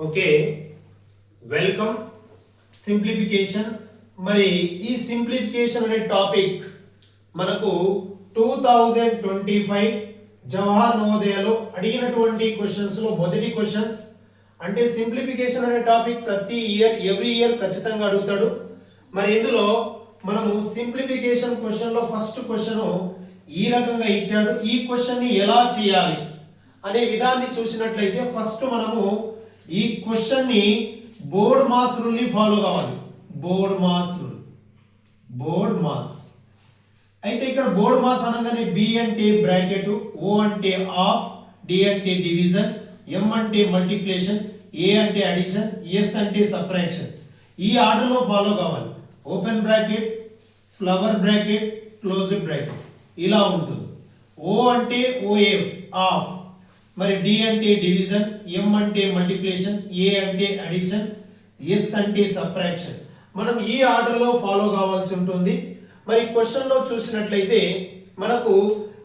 Okay, welcome. Simplification. మరి ఈ simplification అనే టాపిక్ మనకు 2025 జవహర్ నవోదయలో అడిగినటువంటి క్వశ్చన్స్ లో మొదటి క్వశ్చన్స్. అంటే సింప్లిఫికేషన్ అనే టాపిక్ ప్రతి ఇయర్ ఎవ్రీ ఇయర్ ఖచ్చితంగా అడుగుతాడు. మరి ఇందులో మనము సింప్లిఫికేషన్ క్వశ్చన్ లో ఫస్ట్ క్వశ్చన్ ఈ రకంగా ఇచ్చాడు. ఈ క్వశ్చన్ ని ఎలా చేయాలి అనే విధాన్ని చూసినట్లయితే ఫస్ట్ మనము ఈ క్వశ్చన్ ని బోర్డ్ మాస్ రూల్ ని ఫాలో కావాలి. Board mass rule. Board mass అయితే ఇక్కడ బోర్డ్ మాస్ అనగానే బి అంటే బ్రాకెట్, ఓ అంటే ఆఫ్, డి అంటే డివిజన్, ఎం అంటే మల్టిప్లికేషన్, ఏ అంటే అడిషన్, ఎస్ అంటే సబ్ట్రాక్షన్. ఈ ఆర్డర్ లో ఫాలో కావాలి. Open bracket, flower bracket, closed bracket ఇలా ఉంటుంది. ఓ అంటే ఓఎఫ్ ఆఫ్, మరి డి అంటే డివిజన్, ఎం అంటే మల్టిప్లికేషన్, ఏ అంటే అడిషన్, ఎస్ అంటే సబ్ట్రాక్షన్. మనం ఈ ఆర్డర్ లో ఫాలో కావాల్సి ఉంటుంది. మరి క్వశ్చన్ లో చూసినట్లయితే మనకు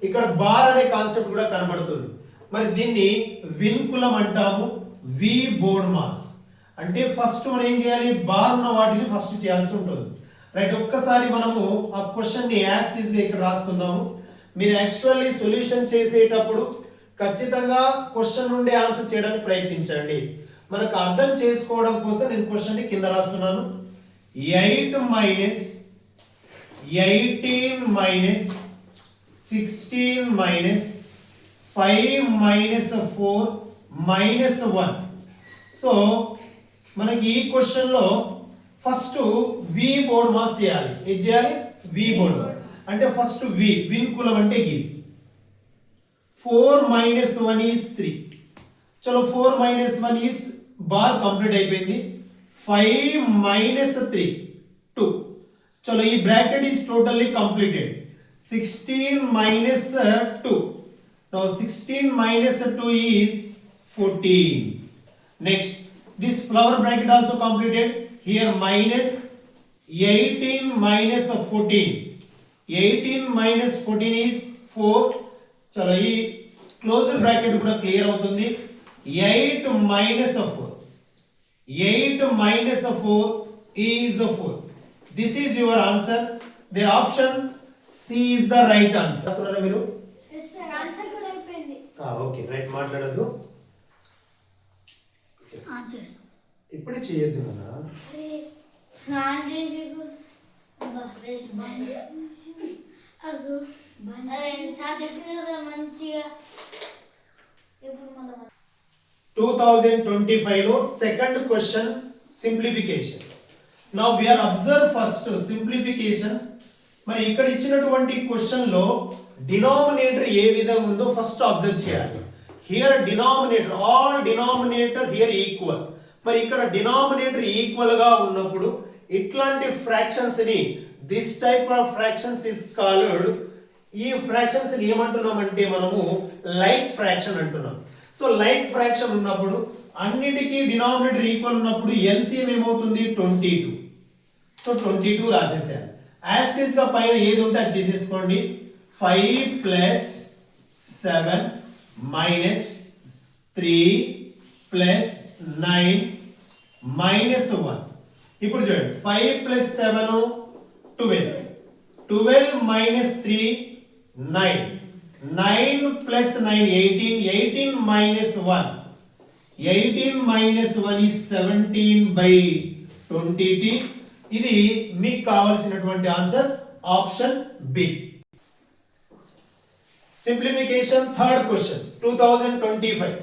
ఇక్కడ బార్ అనే కాన్సెప్ట్ కూడా కనబడుతుంది. మరి దీన్ని విన్కులం అంటాము. వి బోర్డ్ మాస్ అంటే ఫస్ట్ మనం ఏం చేయాలి, బార్ ఉన్న వాటిని ఫస్ట్ చేయాల్సి ఉంటుంది. రైట్, ఒక్కసారి మనము ఆ క్వశ్చన్ ని యాజ్ ఇట్ ఈస్ గా ఇక్కడ రాసుకుందాము. మీరు యాక్చువల్లీ సొల్యూషన్ చేసేటప్పుడు ఖచ్చితంగా క్వశ్చన్ నుండి ఆన్సర్ చేయడానికి ప్రయత్నించండి. మనకు అర్థం చేసుకోవడం కోసం నేను క్వశ్చన్ ని కింద రాస్తున్నాను. 8 minus 18 minus 16 minus 5 minus 4 minus 1. So మనకి ఈ క్వశ్చన్ లో ఫస్ట్ వి బోర్డ్ మాస్ చేయాలి. ఏం చేయాలి? వి బోర్డ్ అంటే ఫస్ట్ వి విన్కులం అంటే ఇది. 4 minus 1 is 3. చలో 4 minus 1 is బార్ కంప్లీట్ అయిపోయింది. 5 minus 3 2. చలో ఈ bracket is totally completed. 16 minus 2. Now 16 minus 2 is 14. Next, this flower bracket also completed. Here minus 18 minus 14. 18 minus 14 is 4. చలో ఈ క్లోజ్డ్ బ్రాకెట్ కూడా క్లియర్ అవుతుంది. 8 minus 4. 8 minus 4 is 4. This is your answer. The option C is the right answer. చూడండి మీరు. Answer కూడా అయిపోయింది. Okay, right, మాట్లాడద్దు. ఇప్పుడు చేయొద్దు నాన్న. స్నానం చేసి బస్ వేసి అగో మంచిగా. ఇప్పుడు మనం 2025 లో second question simplification. Now we are observe first simplification. మరి ఇక్కడ ఇచ్చినటువంటి క్వశ్చన్ లో డినామినేటర్ ఏ విధంగా ఉందో ఫస్ట్ అబ్జర్వ్ చేయాలి. Here denominator, all denominator here equal. మరి ఇక్కడ డినామినేటర్ ఈక్వల్ గా ఉన్నప్పుడు ఇట్లాంటి ఫ్రాక్షన్స్ ని, this type of fractions is called, ఈ ఫ్రాక్షన్స్ ని ఏమంటున్నామంటే మనము లైక్ ఫ్రాక్షన్ అంటున్నాం. సో లైక్ ఫ్రాక్షన్ ఉన్నప్పుడు అన్నిటికీ డినామినేటర్ ఈక్వల్ ఉన్నప్పుడు ఎల్సిఎం ఏమవుతుంది? 22. సో 22 రాసేసాను. యాస్టిస్ గా పైన ఏది ఉంటే అది చేసేసుకోండి. 5 ప్లస్ 7 మైనస్ 3 ప్లస్ 9 మైనస్ 1. ఇప్పుడు చూడండి, 5 plus 7 12. 12 minus 3 9. 9 plus 9 18. 18 minus 1. 18 minus 1 is 17 by 20t. ఇది మీకు కావాల్సినటువంటి answer option B. Simplification third question 2025.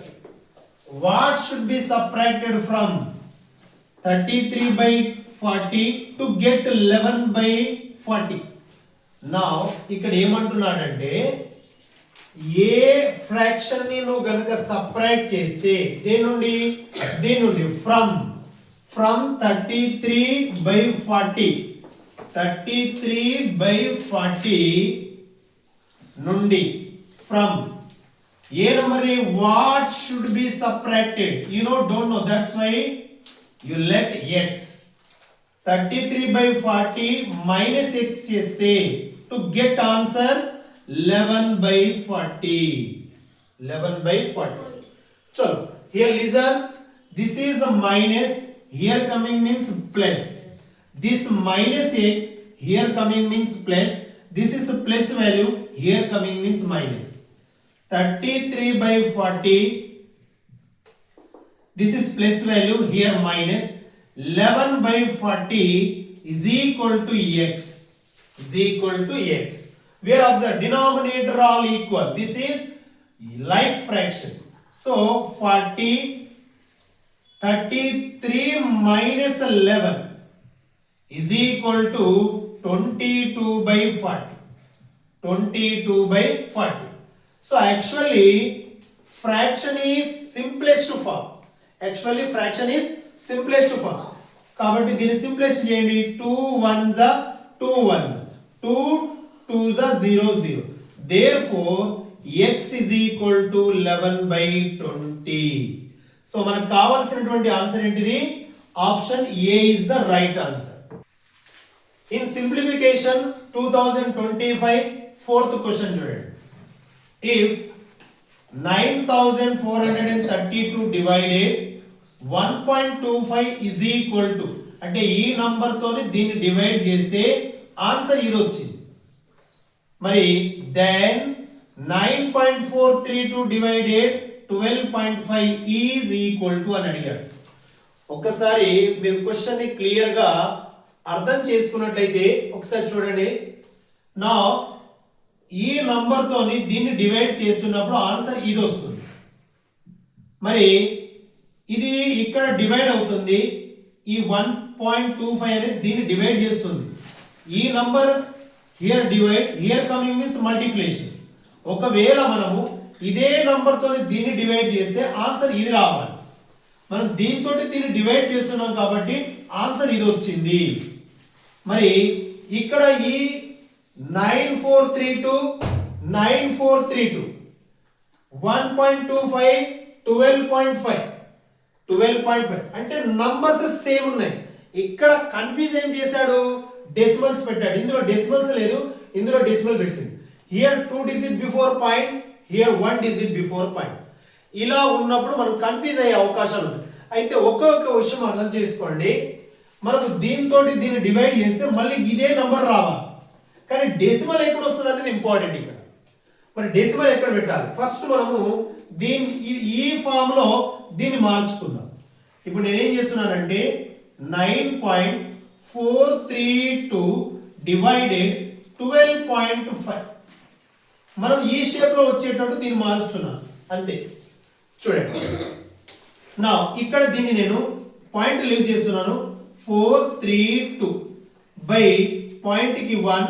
What should be subtracted from 33 by 40 to get 11 by 40? నా ఇక్కడ ఏమంటున్నాడంటే ఏ ఫ్రాక్షన్ ని నువ్వు గనక సబ్ట్రాక్ట్ చేస్తే దీని నుండి ఫ్రమ్ 33 by 40 33 by 40 నుండి from a number what should be subtracted? You know don't know, that's why you let x. 33 by 40 minus x చేస్తే to get answer 11 by 40. 11 by 40. చలో, here listen. this is a minus, here coming means plus. This minus x here coming means plus. This is a plus value, here coming means minus. 33/40, this is plus value, here minus. 11/40 is equal to x, is equal to x. We are observe denominator all equal. This is like fraction. So 33 minus 11 is equal to 22/40. 22/40. So actually fraction is simplest form. Actually fraction is simplest form. కాబట్టి దీని simplest చేయండి. 2 1s are 2 1s, 2 2s are 0 0. Therefore x is equal to 11/20. So మనకు కావాల్సినటువంటి answer ఏంటిది? Option A is the right answer. In simplification 2025 fourth question చూడండి. If 9432 divided 1.25 is equal to, అంటే ఈ number తోని దీన్ని డివైడ్ చేస్తే ఆన్సర్ ఇది వచ్చింది. మరి then 9.432 divided 12.5 is equal to అని అడిగారు. ఒక్కసారి మీరు క్వశ్చన్ ని క్లియర్ గా అర్థం చేసుకున్నట్లయితే ఒకసారి చూడండి. నా ఈ నంబర్ తోని దీన్ని డివైడ్ చేస్తున్నప్పుడు ఆన్సర్ ఇది వస్తుంది. మరి ఇది ఇక్కడ డివైడ్ అవుతుంది. ఈ 1.25 అనేది దీన్ని డివైడ్ చేస్తుంది. ఈ number here divide, here coming means multiplication. ఒకవేళ మనము ఇదే నంబర్ తోని దీన్ని డివైడ్ చేస్తే ఆన్సర్ ఇది రావాలి. మనం దీంతో దీన్ని డివైడ్ చేస్తున్నాం కాబట్టి ఆన్సర్ ఇది వచ్చింది. మరి ఇక్కడ ఈ 9432 9432 1.25 12.5 అంటే నంబర్స్ సేమ్ ఉన్నాయి. ఇక్కడ కన్ఫ్యూజ్ ఏం చేశాడు? డెసిమల్స్ పెట్టాడు. ఇందులో డెసిమల్స్ లేదు, ఇందులో డెసిమల్ పెట్టింది. Here 2 digit before point, here 1 digit before point. ఇలా ఉన్నప్పుడు మనం కన్ఫ్యూజ్ అయ్యే అవకాశాలు ఉన్నాయి. అయితే ఒక్కొక్క విషయం అర్థం చేసుకోండి. మనకు దీంతో దీన్ని డివైడ్ చేస్తే మళ్ళీ ఇదే నంబర్ రావాలి. కానీ డెసిమల్ ఎక్కడ వస్తుంది అనేది ఇంపార్టెంట్ ఇక్కడ. మరి డెసిమల్ ఎక్కడ పెట్టాలి? ఫస్ట్ మనము దీన్ని ఈ ఫామ్ లో దీన్ని మార్చుకుందాం. ఇప్పుడు నేనేం చేస్తున్నానంటే 9.432 డివైడెడ్ 12.5 మనం ఈ షేప్ లో వచ్చేటట్టు దీన్ని మారుస్తున్నాను అంతే. చూడండి నా ఇక్కడ దీన్ని నేను పాయింట్ లీవ్ చేస్తున్నాను. 432 బై పాయింట్ కి 1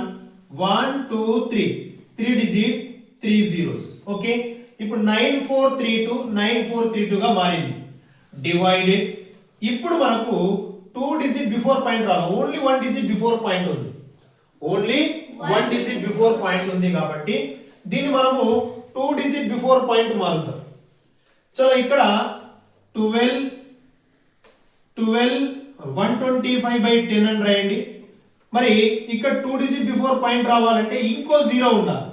1 2 3 3 digit 3 zeros. ఓకే, ఇప్పుడు 9432 గా మారింది. డివైడెడ్ ఇప్పుడు మనకు 2 digit బిఫోర్ పాయింట్ రావాలి. ఓన్లీ 1 digit బిఫోర్ పాయింట్ ఉంది. ఓన్లీ 1 digit బిఫోర్ పాయింట్ ఉంది కాబట్టి దీన్ని మనము 2 digit బిఫోర్ పాయింట్ మారుతాం. చలో ఇక్కడ 125/10 అని రాయండి. మరి ఇక్కడ 2 digit బిఫోర్ పాయింట్ రావాలంటే ఇంకో 0 ఉండాలి.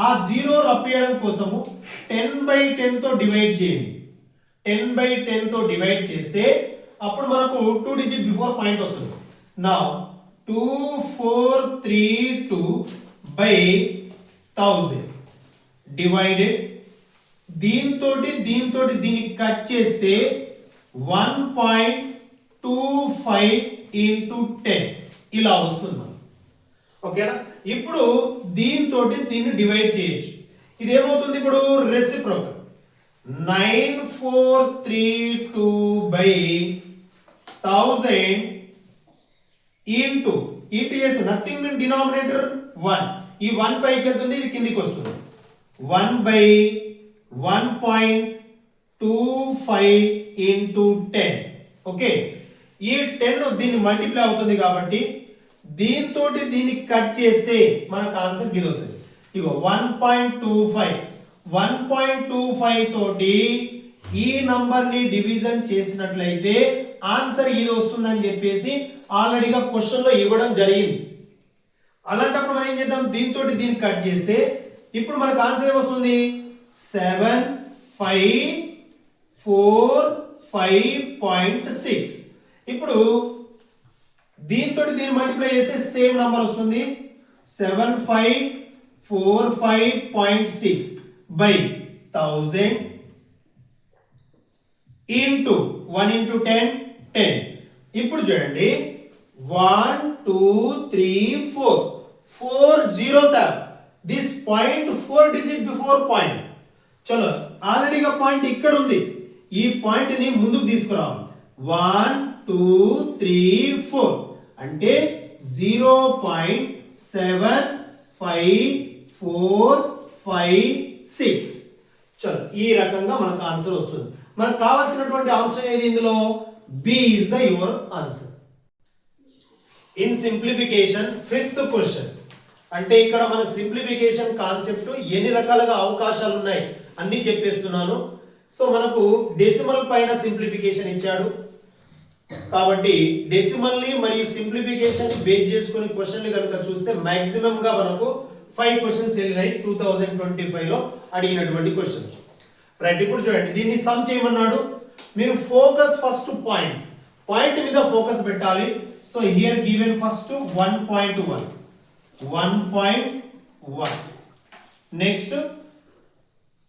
ఆ 0 రప్పియడం కోసము 10/10 తో డివైడ్ చేయండి. 10/10 తో డివైడ్ చేస్తే అప్పుడు మనకు 2 digit బిఫోర్ పాయింట్ వస్తుంది. నౌ 2432/1000 డివైడెడ్ దీంతో దీన్ని కట్ చేస్తే 1.25 into 10 ఇలా వస్తుంది. ఓకేనా? ఇప్పుడు దీంతో దీన్ని డివైడ్ చేయొచ్చు. ఇది ఏమవుతుంది? ఇప్పుడు రెసిప్రోకల్ 9432/1000 ఇంటూ చేస్తే నథింగ్ మీన్ డినామినేటర్ 1. ఈ 1 పైకి వెళ్తుంది, ఇది కిందికి వస్తుంది. 1/1.25 into 10. ఓకే, ఈ 10 దీన్ని మల్టిప్లై అవుతుంది కాబట్టి దీంతో దీన్ని కట్ చేస్తే మనకు ఆన్సర్ ఇది వస్తుంది. ఇగో 1.25 తోటి ఈ నంబర్ ని డివిజన్ చేసినట్లయితే ఆన్సర్ ఇది వస్తుందని చెప్పేసి ఆల్రెడీగా క్వశ్చన్ లో ఇవ్వడం జరిగింది. అలాంటప్పుడు మనం ఏం చేద్దాం? దీంతో దీన్ని కట్ చేస్తే ఇప్పుడు మనకు ఆన్సర్ ఏమొస్తుంది? 7 5 4 5.6. ఇప్పుడు దీంతో దీన్ని మల్టిప్లై చేస్తే సేమ్ నంబర్ వస్తుంది 7545.6 by 1000 into 1 into 10 10. ఇప్పుడు చూడండి 1 2 3 4 4 zeros are this point 4 digit before point. చలో ఆల్రెడీగా పాయింట్ ఇక్కడ ఉంది, ఈ పాయింట్ ని ముందుకు తీసుకురావాలి 1 2 3 4 అంటే 0.754556. చలో ఈ రకంగా మనకు ఆన్సర్ వస్తుంది. మనకు కావాల్సినటువంటి ఆన్సర్ ఏది ఇందులో? B is the your answer. In simplification fifth question అంటే ఇక్కడ మన సింప్లిఫికేషన్ కాన్సెప్ట్ ఎన్ని రకాలుగా అవకాశాలు ఉన్నాయి అన్ని చెప్పేస్తున్నాను. సో మనకు డెసిమల్ పైన సింప్లిఫికేషన్ ఇచ్చాడు కాబట్టి డెసిమల్ ని మరియు సింప్లిఫికేషన్ ని బేస్ చేసుకుని క్వశ్చన్లు కనుక చూస్తే మాక్సిమం గా మనకు 5 క్వశ్చన్స్ వెళ్ళినాయి 2025 లో అడిగినటువంటి క్వశ్చన్స్. రైట్, ఇప్పుడు చూడండి దీన్ని సమ్ చేయమన్నాడు. మీరు ఫోకస్ ఫస్ట్ పాయింట్ మీద ఫోకస్ పెట్టాలి. So here given first 1.1 next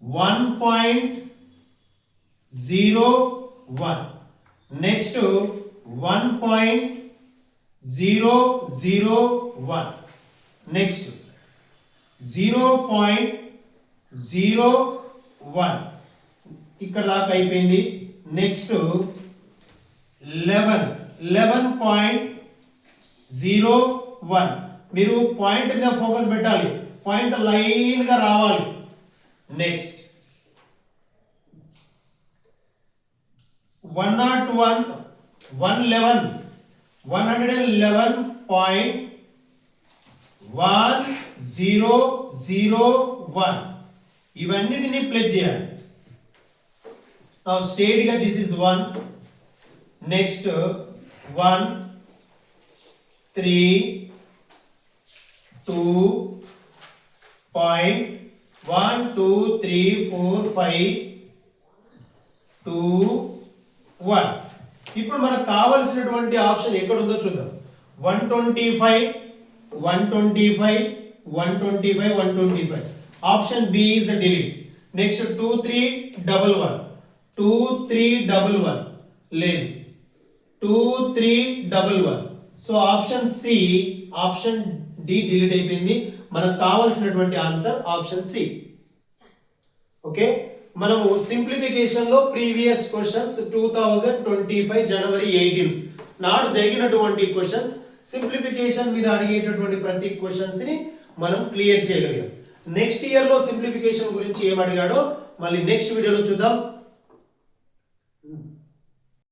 1.01 next 1.001 next 0.01 ఇక్కడ దాకా అయిపోయింది. నెక్స్ట్ 11.01 మీరు పాయింట్ మీద ఫోకస్ పెట్టాలి, పాయింట్ లైన్ గా రావాలి. నెక్స్ట్ 111.1001 ఇవన్నిటిని ప్లేస్ చేయాలి. Now straight గా this is 1 next 1 3 2 point 1 2 3 4 5 2 1. ఇప్పుడు మనకు కావాల్సినటువంటి ఆప్షన్ ఎక్కడ ఉందో చూద్దాం. 125 125 125 125. Option B is the delete. Next 2 3 11 2 3 11 లేదు 2 3 11. So option C option D delete అయిపోయింది. మనకు కావాల్సినటువంటి ఆన్సర్ ఆప్షన్ సి. ఓకే, మనము సింప్లిఫికేషన్ లో ప్రీవియస్ క్వశ్చన్స్ 2025 జనవరి 18 నాడు జరిగినటువంటి క్వశ్చన్స్ సింప్లిఫికేషన్ మీద అడిగేటటువంటి ప్రతి క్వశ్చన్స్ ని మనం క్లియర్ చేయగలిగాం. నెక్స్ట్ ఇయర్ లో సింప్లిఫికేషన్ గురించి ఏం అడిగాడో మళ్ళీ నెక్స్ట్ వీడియోలో చూద్దాం.